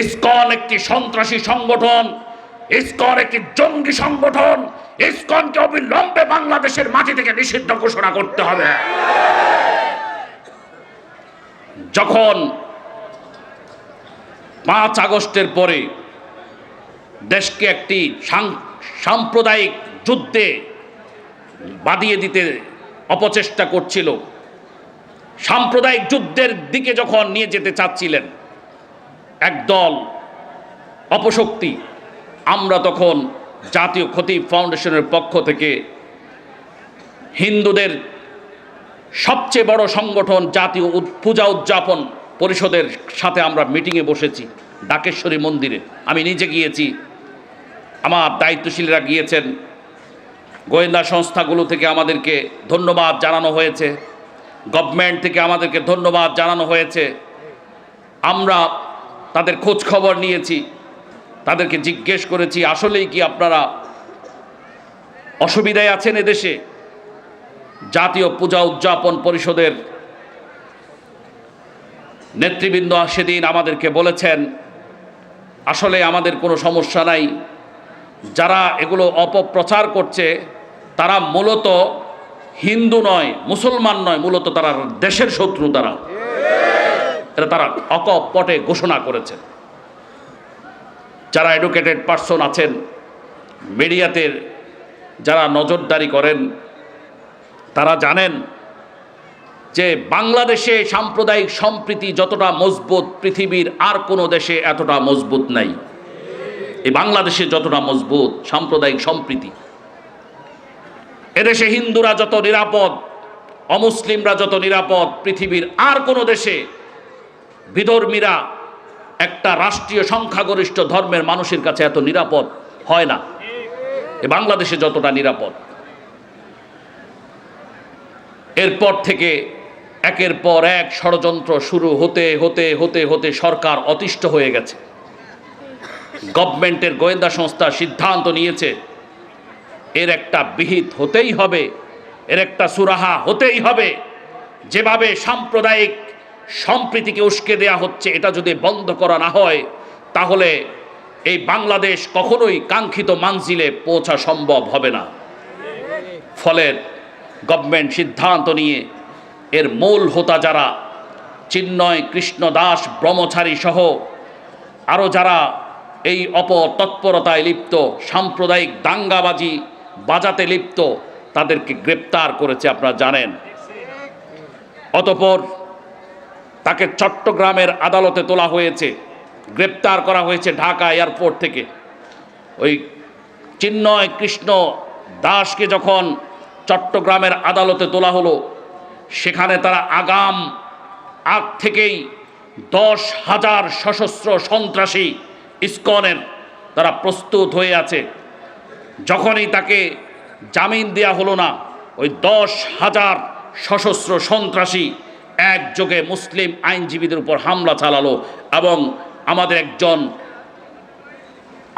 ISKCON একটি সন্ত্রাসী সংগঠন, ইসকন একটি জঙ্গি সংগঠন। ইসকনকে অবিলম্বে বাংলাদেশের মাটি থেকে নিষিদ্ধ ঘোষণা করতে হবে। যখন 5 আগস্টের পরে দেশকে একটি সাম্প্রদায়িক যুদ্ধে বাঁধিয়ে দিতে অপচেষ্টা করছিল, সাম্প্রদায়িক যুদ্ধের দিকে যখন নিয়ে যেতে চাচ্ছিলেন একদল অপশক্তি, আমরা তখন জাতীয় খতিব ফাউন্ডেশনের পক্ষ থেকে হিন্দুদের সবচেয়ে বড় সংগঠন জাতীয় পূজা উদযাপন পরিষদের সাথে আমরা মিটিংয়ে বসেছি ডাকেশ্বরী মন্দিরে। আমি নিজে গিয়েছি, আমার দায়িত্বশীলরা গিয়েছেন, গোয়েন্দা সংস্থাগুলো থেকে আমাদেরকে ধন্যবাদ জানানো হয়েছে, গভর্নমেন্ট থেকে আমাদেরকে ধন্যবাদ জানানো হয়েছে। আমরা তাদের খোঁজ খবর নিয়েছি, তাদেরকে জিজ্ঞেস করেছি আসলেই কি আপনারা অসুবিধায় আছেন এদেশে। জাতীয় পূজা উদযাপন পরিষদের নেতৃবৃন্দ সেদিন আমাদেরকে বলেছেন আসলে আমাদের কোনো সমস্যা নাই, যারা এগুলো অপপ্রচার করছে তারা মূলত হিন্দু নয়, মুসলমান নয়, মূলত তারা দেশের শত্রু। এটা তারা অকপটে ঘোষণা করেছেন। যারা এডুকেটেড পারসন আছেন, মিডিয়াতে যারা নজরদারি করেন, তারা জানেন যে বাংলাদেশে সাম্প্রদায়িক সম্প্রীতি যতটা মজবুত পৃথিবীর আর কোনো দেশে এতটা মজবুত নাই। এই বাংলাদেশে যতটা মজবুত সাম্প্রদায়িক সম্প্রীতি, এদেশে হিন্দুরা যত নিরাপদ, অমুসলিমরা যত নিরাপদ, পৃথিবীর আর কোনো দেশে বিধর্মীরা একটা রাষ্ট্রীয় সংখ্যাগরিষ্ঠ ধর্মের মানুষের কাছে এত নিরাপদ হয় না এ বাংলাদেশে যতটা নিরাপদ। এরপর থেকে একের পর এক ষড়যন্ত্র শুরু হতে হতে হতে হতে সরকার অতিষ্ঠ হয়ে গেছে। গভর্নমেন্টের গোয়েন্দা সংস্থা সিদ্ধান্ত নিয়েছে এর একটা বিহিত হতেই হবে, এর একটা সুরাহা হতেই হবে। যেভাবে সাম্প্রদায়িক সম্প্রীতিকে উস্কে দেয়া হচ্ছে, এটা যদি বন্ধ করা না হয় তাহলে এই বাংলাদেশ কখনোই কাঙ্ক্ষিত মানজিলে পৌঁছা সম্ভব হবে না। ফলে গভর্নমেন্ট সিদ্ধান্ত নিয়ে এর মূল হোতা যারা চিন্ময় কৃষ্ণ দাস ব্রহ্মচারী সহ আরও যারা এই অপতৎপরতায় লিপ্ত, সাম্প্রদায়িক দাঙ্গাবাজি বাজাতে লিপ্ত, তাদেরকে গ্রেপ্তার করেছে আপনারা জানেন। অতঃপর তাকে চট্টগ্রামের আদালতে তোলা হয়েছে, গ্রেপ্তার করা হয়েছে ঢাকা এয়ারপোর্ট থেকে। ওই চিন্ময় কৃষ্ণ দাসকে যখন চট্টগ্রামের আদালতে তোলা হলো, সেখানে তারা আগ থেকেই 10,000 সশস্ত্র সন্ত্রাসী ইসকনের তারা প্রস্তুত হয়ে আছে। যখনই তাকে জামিন দেয়া হলো না, ওই 10,000 সশস্ত্র সন্ত্রাসী একযোগে মুসলিম আইনজীবীদের উপর হামলা চালালো এবং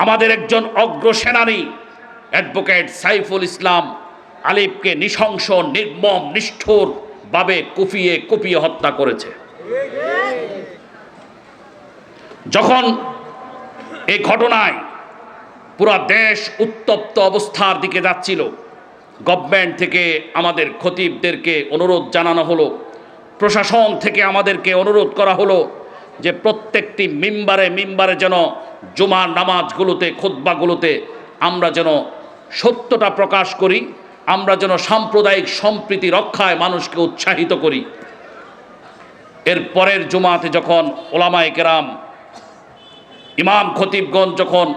আমাদের একজন অগ্রসেনানী অ্যাডভোকেট সাইফুল ইসলাম আলিফকে নৃশংস নির্মম নিষ্ঠুরভাবে কুপিয়ে হত্যা করেছে। যখন এই ঘটনায় পুরা দেশ উত্তপ্ত অবস্থার দিকে যাচ্ছিল, গভর্নমেন্ট থেকে আমাদের খতিবদেরকে অনুরোধ জানানো হলো, প্রশাসন থেকে আমাদেরকে অনুরোধ করা হলো যে প্রত্যেকটি মিম্বারে যেন জুমার নামাজগুলোতে, খুতবাগুলোতে আমরা যেন সত্যটা প্রকাশ করি, আমরা যেন সাম্প্রদায়িক সম্প্রীতি রক্ষায় মানুষকে উৎসাহিত করি। এর পরের জুমাতে যখন ওলামায়ে কেরাম, ইমাম খতিবগণ যখন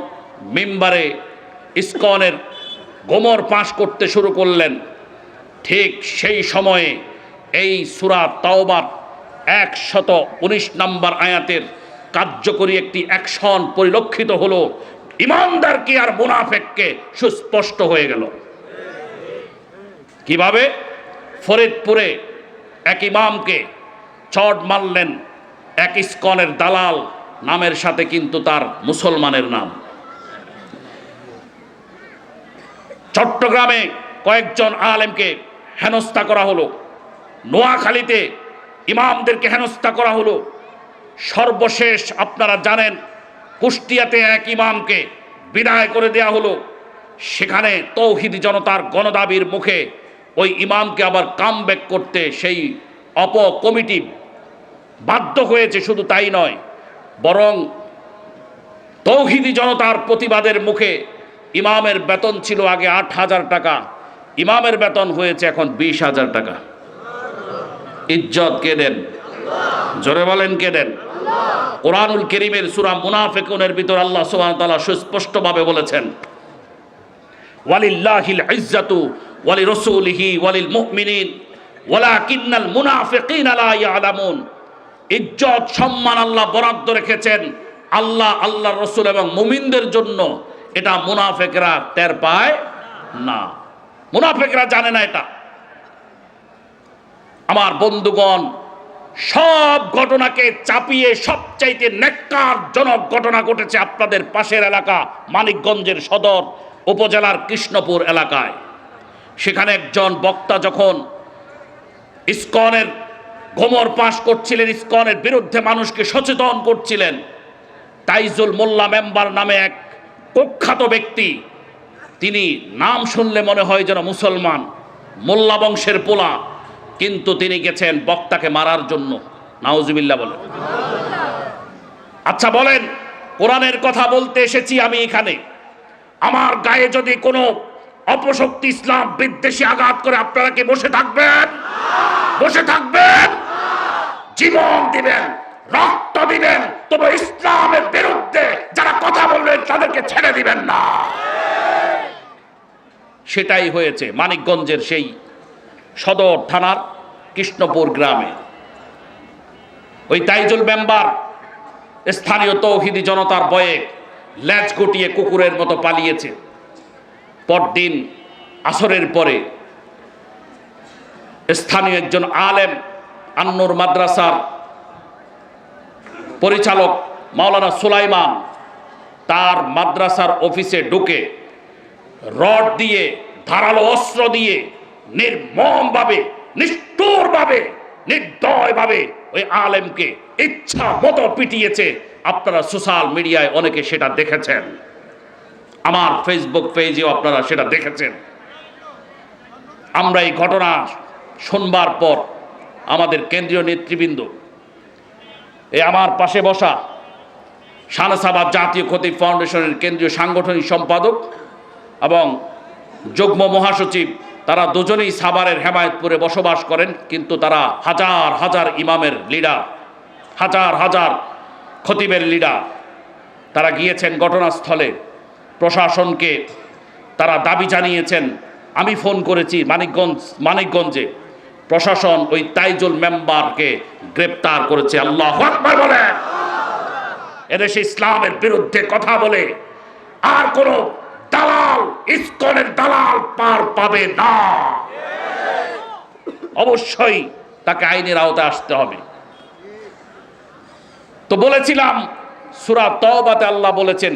মিম্বারে ইসকনের গোমর পাশ করতে শুরু করলেন, ঠিক সেই সময়ে এই সূরা তাওবার 119 নম্বর আয়াতের কার্যকরী একটি অ্যাকশন পরিলক্ষিত হলো। ইমানদারকে আর মুনাফেককে সুস্পষ্ট হয়ে গেল। কিভাবে? ফরিদপুরে এক ইমামকে চড় মারলেন এক ইসকনের দালাল নামের সাথে, কিন্তু তার মুসলমানের নাম। চট্টগ্রামে কয়েকজন আলেমকে হেনস্থা করা হলো, নোয়াখালীতে ইমামদেরকে হেনস্থা করা হলো। সর্বশেষ আপনারা জানেন কুষ্টিয়াতে এক ইমামকে বিদায় করে দেয়া হলো। সেখানে তৌহিদি জনতার গণদাবির মুখে ওই ইমামকে আবার কামব্যাক করতে সেই কমিটি বাধ্য হয়েছে। শুধু তাই নয়, বরং তৌহিদি জনতার প্রতিবাদের মুখে ইমামের বেতন ছিল আগে 8,000 টাকা, ইমামের বেতন হয়েছে এখন 20,000 টাকা। ইজ্জত কে দেন? জোরে বলেন কে দেন? কোরআনুল কারীমের সূরা মুনাফিকুনের ভিতর আল্লাহ সুবহানাহু ওয়া তাআলা সুস্পষ্টভাবে বলেছেন, ওয়ালিল্লাহিল ইজ্জাতু ওয়ালিরাসূলিহি ওয়ালিল মুমিনিন ওয়ালাকিন্নাল মুনাফিকিনা লা ইয়ালামুন। ইজ্জত সম্মান আল্লাহ বরাদ্দ রেখেছেন আল্লাহ, আল্লাহর রাসূল এবং মুমিনদের জন্য। এটা মুনাফিকরা টের পায় না, মুনাফিকরা জানে না এটা। আমার বন্ধুগণ, সব ঘটনাকে চাপিয়ে সবচাইতে নেক্কারজনক ঘটনা ঘটেছে আপনাদের পাশের এলাকা মানিকগঞ্জের সদর উপজেলার কৃষ্ণপুর এলাকায়। সেখানে একজন বক্তা যখন ইসকনের গোমর পাশ করছিলেন, ইসকনের বিরুদ্ধে মানুষকে সচেতন করছিলেন, তাইজুল মোল্লা মেম্বার নামে এক কুখ্যাত ব্যক্তি, তিনি নাম শুনলে মনে হয় যেন মুসলমান, মোল্লা বংশের পোলা, কিন্তু তিনি গেছেন বক্তাকে মারার জন্য। নাউজুবিল্লাহ বলেন। আচ্ছা বলেন, কোরআনের কথা বলতে এসেছি আমি এখানে, আমার গায়ে যদি কোনো অপশক্তি ইসলাম বিদ্বেষী আঘাত করে আপনারা কি বসে থাকবেন? বসে থাকবেন? জীবন দিবেন, রক্ত দিবেন, তবে ইসলামের বিরুদ্ধে যারা কথা বলবেন তাদেরকে ছেড়ে দিবেন না। সেটাই হয়েছে মানিকগঞ্জের সেই সদর থানার কৃষ্ণপুর গ্রামে। ওই তাইজুল মেম্বার স্থানীয় তৌহিদি জনতার ভয়ে লেজ গুটিয়ে কুকুরের মতো পালিয়েছে। পরদিন আসরের পরে স্থানীয় একজন আলেম, আন্নুর মাদ্রাসার পরিচালক মাওলানা সুলাইমান, তার মাদ্রাসার অফিসে ঢুকে রড দিয়ে, ধারালো অস্ত্র দিয়ে নির্মমভাবে, নিষ্ঠুরভাবে, নির্দয়ভাবে ওই আলেমকে ইচ্ছা মতো পিটিয়েছে। আপনারা সোশ্যাল মিডিয়ায় অনেকে সেটা দেখেছেন, আমার ফেসবুক পেজেও আপনারা সেটা দেখেছেন। আমরা এই ঘটনা শুনবার পর আমাদের কেন্দ্রীয় নেতৃবৃন্দ, এই আমার পাশে বসা শাহনাসাবাদ জাতীয় খতিব ফাউন্ডেশনের কেন্দ্রীয় সাংগঠনিক সম্পাদক এবং যুগ্ম মহাসচিব, তারা দুজনেই সাভারের হেমায়েতপুরে বসবাস করেন, কিন্তু তারা হাজার হাজার ইমামের লিডার, হাজার হাজার খতিবের লিডার। তারা গিয়েছেন ঘটনাস্থলে, প্রশাসনকে তারা দাবি জানিয়েছেন। আমি ফোন করেছি মানিকগঞ্জে, প্রশাসন ওই তাইজুল মেম্বারকে গ্রেপ্তার করেছে। আল্লাহু আকবার বলেন। এদেশে ইসলামের বিরুদ্ধে কথা বলে আর কোন দালাল, ইসকনের দালাল পার পাবে না। অবশ্যই তাকে আইনের আওতায় আসতে হবে। তো বলেছিলাম সূরা তওবাতে আল্লাহ বলেছেন,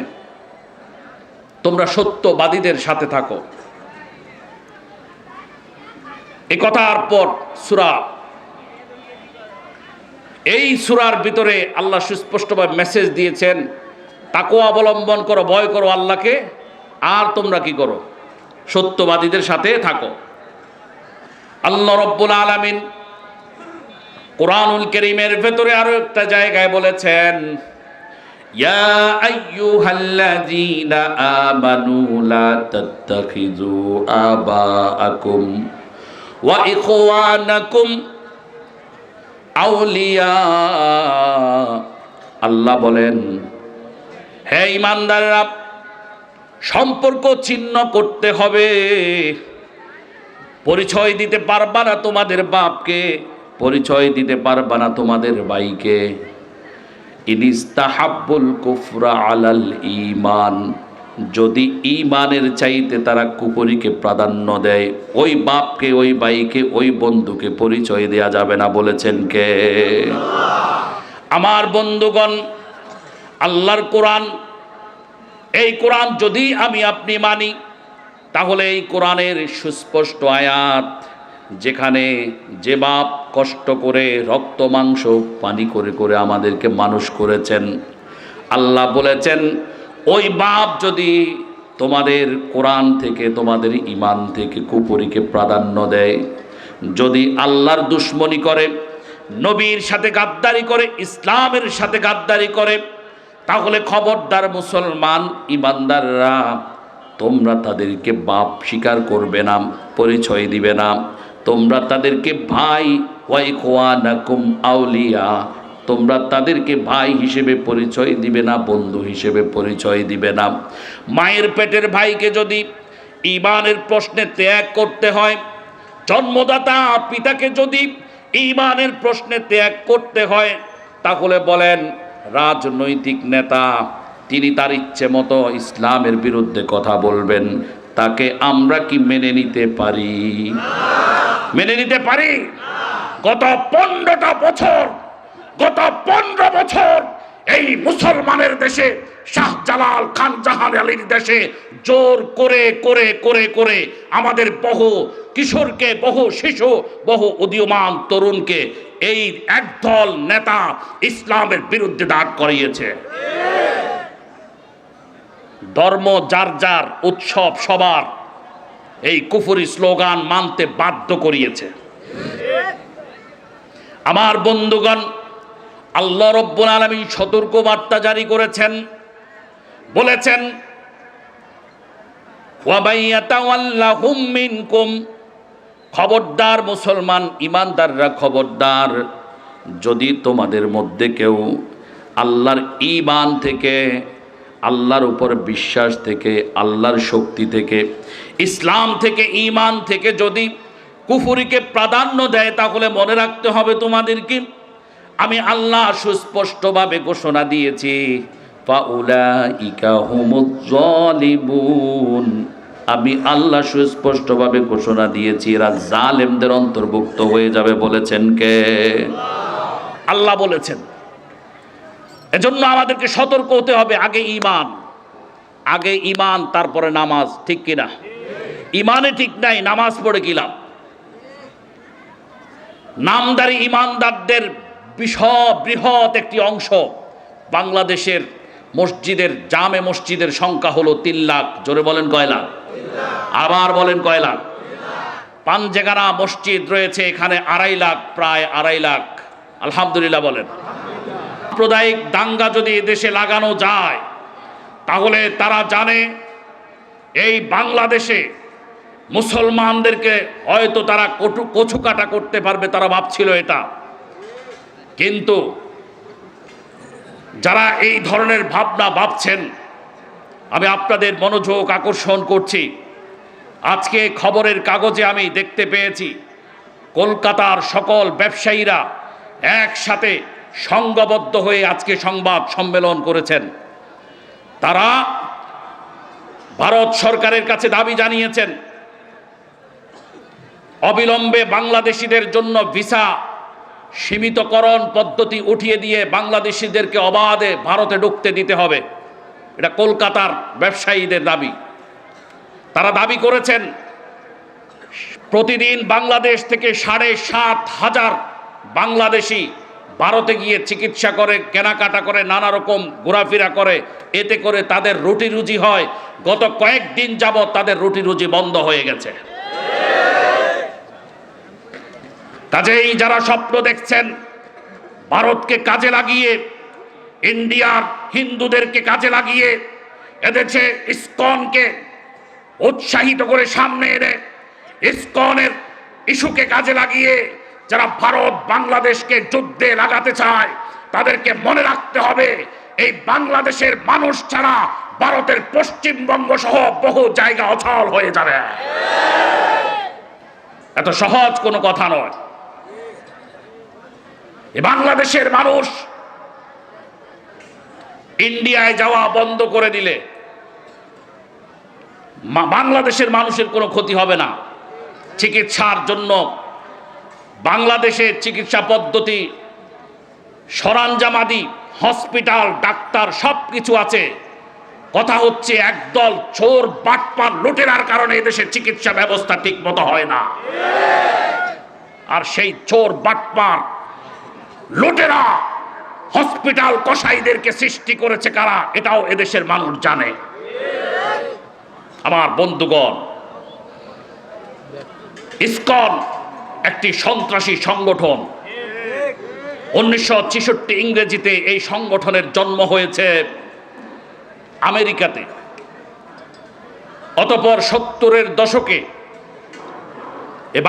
তোমরা সত্যবাদীদের সাথে থাকো। এই কথার পর এই সূরার ভিতরে আল্লাহ সুস্পষ্টভাবে মেসেজ দিয়েছেন, তাকওয়া অবলম্বন করো, ভয় করো আল্লাহকে, আর তোমরা কি করো? সত্যবাদীদের সাথে থাকো। আল্লাহ রাব্বুল আলামিন কোরআনুল কারীমের ভেতরে আরো একটা জায়গায় বলেছেন, ইয়া আইয়ুহাল্লাযীনা আমানু লা তাত্তাখিযু আবাআকুম ওয়া ইখওয়ানাকুম আউলিয়া। আল্লাহ বলেন, হে ঈমানদাররা, সম্পর্ক ছিন্ন করতে হবে। পরিচয় দিতে পারবা না তোমাদের বাপকে, পরিচয় দিতে পারবা না তোমাদের ভাইকে। ইনিস্তাহাব্বুল কুফরা আলাল ঈমান, যদি ঈমানের চাইতে তারা কুফরিকে প্রাধান্য দেয়, ওই বাপকে, ওই ভাইকে, ওই বন্ধুকে পরিচয় দেয়া যাবে না। বলেছেন কে? আমার বন্ধুগণ, আল্লাহর কোরআন, এই কোরআন যদি আমি আপনি মানি, তাহলে এই কোরআনের সুস্পষ্ট আয়াত, যেখানে যে বাপ কষ্ট করে রক্ত মাংস পানি করে করে আমাদেরকে মানুষ করেছেন, আল্লাহ বলেছেন ওই বাপ যদি তোমাদের কোরআন থেকে, তোমাদের ঈমান থেকে কুফরিকে প্রাধান্য দেয়, যদি আল্লাহর দুশমনি করে, নবীর সাথে গাদ্দারি করে, ইসলামের সাথে গাদ্দারি করে, তাহলে খবরদার মুসলমান ঈমানদাররা, তোমরা তাদেরকে বাপ স্বীকার করবে না, পরিচয় দিবে না, তোমরা তাদেরকে ভাই, ওয়া ইখওয়ানাকুম আউলিয়া, তোমরা তাদেরকে ভাই হিসেবে পরিচয় দিবে না, বন্ধু হিসেবে পরিচয় দিবে না। মায়ের পেটের ভাইকে যদি ঈমানের প্রশ্নে ত্যাগ করতে হয়, জন্মদাতা পিতাকে যদি ঈমানের প্রশ্নে ত্যাগ করতে হয়, তাহলে বলেন রাজনৈতিক নেতা তিনি তার ইচ্ছে মতো ইসলামের বিরুদ্ধে কথা বলবেন, তাকে আমরা কি মেনে নিতে পারি? মেনে নিতে পারি? গত 15টা বছর, গত 15 বছর এই মুসলমানের দেশে, শাহজালাল খান জাহান আলীর দেশে জোর করে করে করে করে আমাদের বহু কিশোরকে, বহু শিশু, বহু উদীয়মান তরুণকে এই একদল নেতা ইসলামের বিরুদ্ধে দাঁড় করিয়েছে। ধর্ম যার যার, উৎসব সবার, এই কুফরি স্লোগান মানতে বাধ্য করিয়েছে। আমার বন্ধুগণ, আল্লাহ রব্বুল আলামিন সতর্ক বার্তা জারি করেছেন, বলেছেন ওয়া মাইয়াতাওয়াল্লাহুম মিনকুম, খবরদার মুসলমান ঈমানদাররা খবরদার, যদি তোমাদের মধ্যে কেউ আল্লাহর ঈমান থেকে, আল্লাহর উপর বিশ্বাস থেকে, আল্লাহর শক্তি থেকে, ইসলাম থেকে, ঈমান থেকে যদি কুফরিকে প্রাধান্য দেয়, তাহলে মনে রাখতে হবে তোমাদেরকে, আমি আল্লাহ সুস্পষ্টভাবে ঘোষণা দিয়েছি, ফাউলাইকা হুমুজ জালিমুন, আমি আল্লাহ সুস্পষ্টভাবে ঘোষণা দিয়েছি এরা জালেমদের অন্তর্ভুক্ত হয়ে যাবে। বলেছেন কে? আল্লাহ বলেছেন। এজন্য আমাদেরকে সতর্ক হতে হবে। আগে ঈমান, আগে ঈমান, তারপরে নামাজ। ঠিক কিনা? ঈমানে ঠিক নাই, নামাজ পড়ে কি লাভ? নামদারি ঈমানদারদের বৃহৎ একটি অংশ বাংলাদেশের মসজিদের, জামে মসজিদের সংখ্যা হলো 3 লাখ। জোরে বলেন কয় লাখ? আবার বলেন কয় লাখ? পাঞ্জেগানা মসজিদ রয়েছে, এখানে 2.5 লাখ, প্রায় 2.5 লাখ। আলহামদুলিল্লাহ বলেন। সাম্প্রদায়িক দাঙ্গা যদি এদেশে লাগানো যায়, তাহলে তারা জানে এই বাংলাদেশে মুসলমানদেরকে হয়তো তারা কচুকাটা করতে পারবে, তারা ভাবছিল এটা। কিন্তু যারা এই ধরনের ভাবনা ভাবছেন, আমি আপনাদের মনোযোগ আকর্ষণ করছি। আজকে খবরের কাগজে আমি দেখতে পেয়েছি কলকাতার সকল ব্যবসায়ীরা একসাথে সংঘবদ্ধ হয়ে আজকে সংবাদ সম্মেলন করেছেন। তারা ভারত সরকারের কাছে দাবি জানিয়েছেন অবিলম্বে বাংলাদেশিদের জন্য ভিসা সীমিতকরণ পদ্ধতি উঠিয়ে দিয়ে বাংলাদেশিদেরকে অবাধে ভারতে ঢুকতে দিতে হবে। এটা কলকাতার ব্যবসায়ীদের দাবি। তারা দাবি করেছেন প্রতিদিন বাংলাদেশ থেকে 7,500 বাংলাদেশি ভারতে গিয়ে চিকিৎসা করে, কেনাকাটা করে, নানা রকম ঘোরাফেরা করে, এতে করে তাদের রুটি রুজি হয়। গত কয়েকদিন যাবৎ তাদের রুটি রুজি বন্ধ হয়ে গেছে। কাজেই যারা স্বপ্ন দেখছেন ভারতকে কাজে লাগিয়ে, ইন্ডিয়ার হিন্দুদেরকে কাজে লাগিয়ে, এদেশে ইসকনকে উৎসাহিত করে সামনে এনে ইসকনের ইস্যুকে কাজে লাগিয়ে যারা ভারত বাংলাদেশকে যুদ্ধে লাগাতে চায়, তাদেরকে মনে রাখতে হবে এই বাংলাদেশের মানুষ ছাড়া ভারতের পশ্চিমবঙ্গ সহ বহু জায়গা অচল হয়ে যাবে। এত সহজ কোনো কথা নয়। এই বাংলাদেশের মানুষ ইন্ডিয়ায় যাওয়া বন্ধ করে দিলে বাংলাদেশের মানুষের কোনো ক্ষতি হবে না। চিকিৎসার জন্য বাংলাদেশের চিকিৎসা পদ্ধতি, সরঞ্জামাদি, হসপিটাল, ডাক্তার সব কিছু আছে। কথা হচ্ছে একদল চোর বাটপার লুটেরার কারণে এদেশের চিকিৎসা ব্যবস্থা ঠিক মতো হয় না। আর সেই চোর বাটপার লুটেরা হসপিটাল কসাইদেরকে সৃষ্টি করেছে কারা, এটাও এদেশের মানুষ জানে। আমার বন্ধুগণ, ইসকন একটি সন্ত্রাসী সংগঠন। 1966 ইংরেজিতে এই সংগঠনের জন্ম হয়েছে আমেরিকাতে। অতঃপর 70-এর দশকে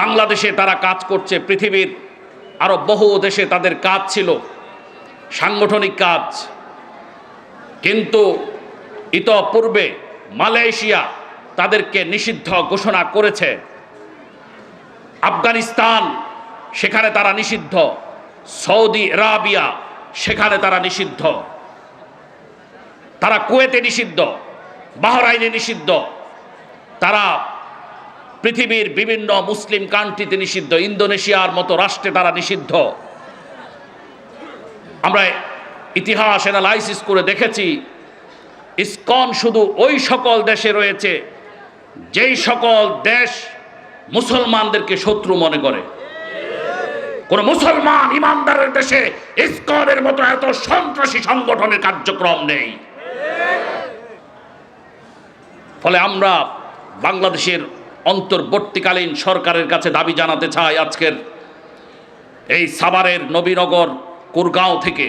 বাংলাদেশে তারা কাজ করছে। পৃথিবীর আরো বহু দেশে তাদের কাজ ছিল, সাংগঠনিক কাজ। কিন্তু ইতপূর্বে মালয়েশিয়া তাদেরকে নিষিদ্ধ ঘোষণা করেছে। আফগানিস্তান, সেখানে তারা নিষিদ্ধ। সৌদি আরবিয়া, সেখানে তারা নিষিদ্ধ। তারা কুয়েতে নিষিদ্ধ, বাহরাইনে নিষিদ্ধ, তারা পৃথিবীর বিভিন্ন মুসলিম কান্ট্রিতে নিষিদ্ধ, ইন্দোনেশিয়ার মতো রাষ্ট্রে তারা নিষিদ্ধ। আমরা ইতিহাস অ্যানালাইসিস করে দেখেছি, ইসকন শুধু ওই সকল দেশে রয়েছে যেই সকল দেশ মুসলমানদেরকে শত্রু মনে করে। কোন মুসলমান ইমানদারের দেশে ইসকনের মতো এত সন্ত্রাসী সংগঠনের কার্যক্রম নেই। ফলে আমরা বাংলাদেশের অন্তর্বর্তীকালীন সরকারের কাছে দাবি জানাতে চাই, আজকের এই সাভারের নবীনগর কুরগাঁও থেকে